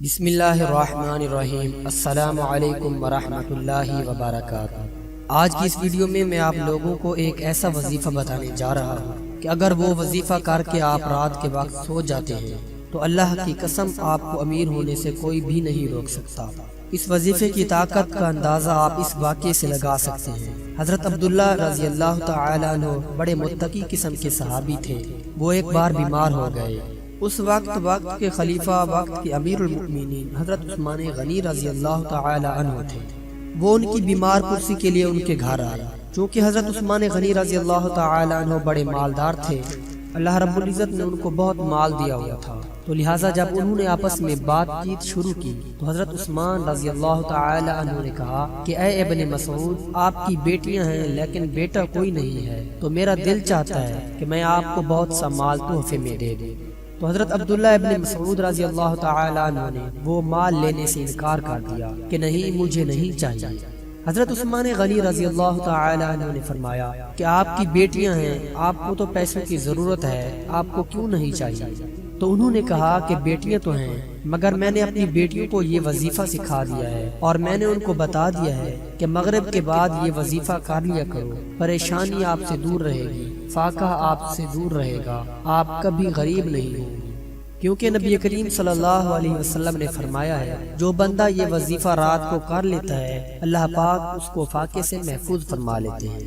बिस्मिल्लाहिर्रहमानिर्रहीम। अस्सलाम वालेकुम वरहमतुल्लाहि वबरकातुहू। आज की इस वीडियो में मैं आप लोगों को एक ऐसा वजीफा बताने जा रहा हूँ कि अगर वो वजीफा करके आप रात के वक्त सो जाते हैं तो अल्लाह की कसम आपको अमीर होने से कोई भी नहीं रोक सकता। इस वजीफे की ताकत का अंदाजा आप इस वाक़े से लगा सकते हैं। हजरत अब्दुल्ला रज़ी अल्लाह तआला अन्हु बड़े मुत्तकी किस्म के सहाबी थे। वो एक बार बीमार हो गए। उस वक्त के खलीफा वक्त के अमीरुल मुमिनीन हजरत उस्मान गनी रज़ी अल्लाह तआला अन्हु थे। वो उनकी बीमार कुर्सी के लिए उनके घर आए। चूँकि हजरत उस्मान गनी रज़ी अल्लाह तआला अन्हु बड़े मालदार थे, अल्लाह रब्बुल इज़्ज़त ने उनको बहुत माल दिया हुआ था, तो लिहाजा जब उन्होंने आपस में बातचीत शुरू की तो हजरत उस्मान रज़ी अल्लाह तआला अन्हु ने कहा कि ऐ इब्न मसऊद, आपकी बेटियां हैं लेकिन बेटा कोई नहीं है, तो मेरा दिल चाहता है कि मैं आपको बहुत सा माल तोहफे में दे दूं। तो हजरत अब्दुल्ला इब्न मसऊद रज़ी अल्लाह तआला अन्हु ने वो माल लेने से इनकार कर दिया कि नहीं, मुझे नहीं चाहिए। हजरत उस्मान गनी रज़ी अल्लाह तआला अन्हु ने फरमाया कि आपकी बेटियां हैं, आपको तो पैसों की जरूरत है, आपको क्यों नहीं चाहिए? तो उन्होंने कहा कि बेटियां तो हैं, मगर मैंने अपनी बेटियों को ये वजीफा सिखा दिया है और मैंने उनको बता दिया है कि मगरिब के बाद ये वजीफा कर लिया करो, परेशानी आपसे दूर रहेगी, फाका आपसे दूर रहेगा, आप कभी गरीब नहीं होंगे। क्योंकि नबी करीम सल्लल्लाहु अलैहि वसल्लम ने फरमाया है, जो बंदा ये वजीफा रात को कर लेता है अल्लाह पाक उसको फाके से महफूज फरमा लेते हैं।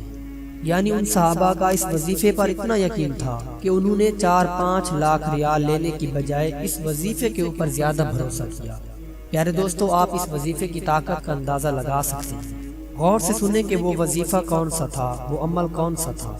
यानी उन सहाबा का इस वजीफे पर इतना यकीन था कि उन्होंने 4-5 लाख रियाल लेने की बजाय इस वजीफे के ऊपर ज्यादा भरोसा किया। प्यारे दोस्तों, आप इस वजीफे की ताकत का अंदाजा लगा सकते हैं। गौर से सुने कि वो वजीफा कौन सा था, वो अमल कौन सा था।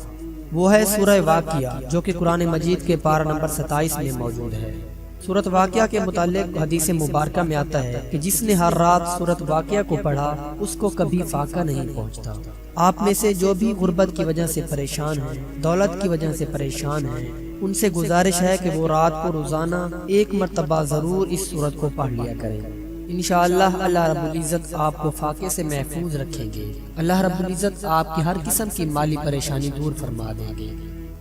वो है सूरह वाक़िया, जो कि कुरान मजीद के पारा नंबर 27 में मौजूद है। सूरत वाक़िया के मुतालिक हदीस मुबारका में आता है कि जिसने हर रात सूरत वाक़िया को पढ़ा उसको कभी फाका नहीं पहुंचता। आप में से जो भी गुर्बत की वजह से परेशान हैं, दौलत की वजह से परेशान हैं, उनसे गुजारिश है कि वो रात को रोजाना एक मर्तबा जरूर इस सूरत को पढ़ लिया करें। इंशाअल्लाह अल्लाह रब्बुल इज़्ज़त आपको फाके से महफूज रखेंगे। अल्लाह रब्बुल इज़्ज़त आपकी हर किस्म की माली परेशानी दूर फरमा देंगे।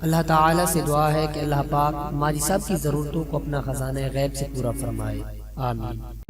अल्लाह ताला से दुआ है कि अल्लाह पाक हमारी सब की जरूरतों को अपना खजाना गैब से पूरा फरमाए। आमीन।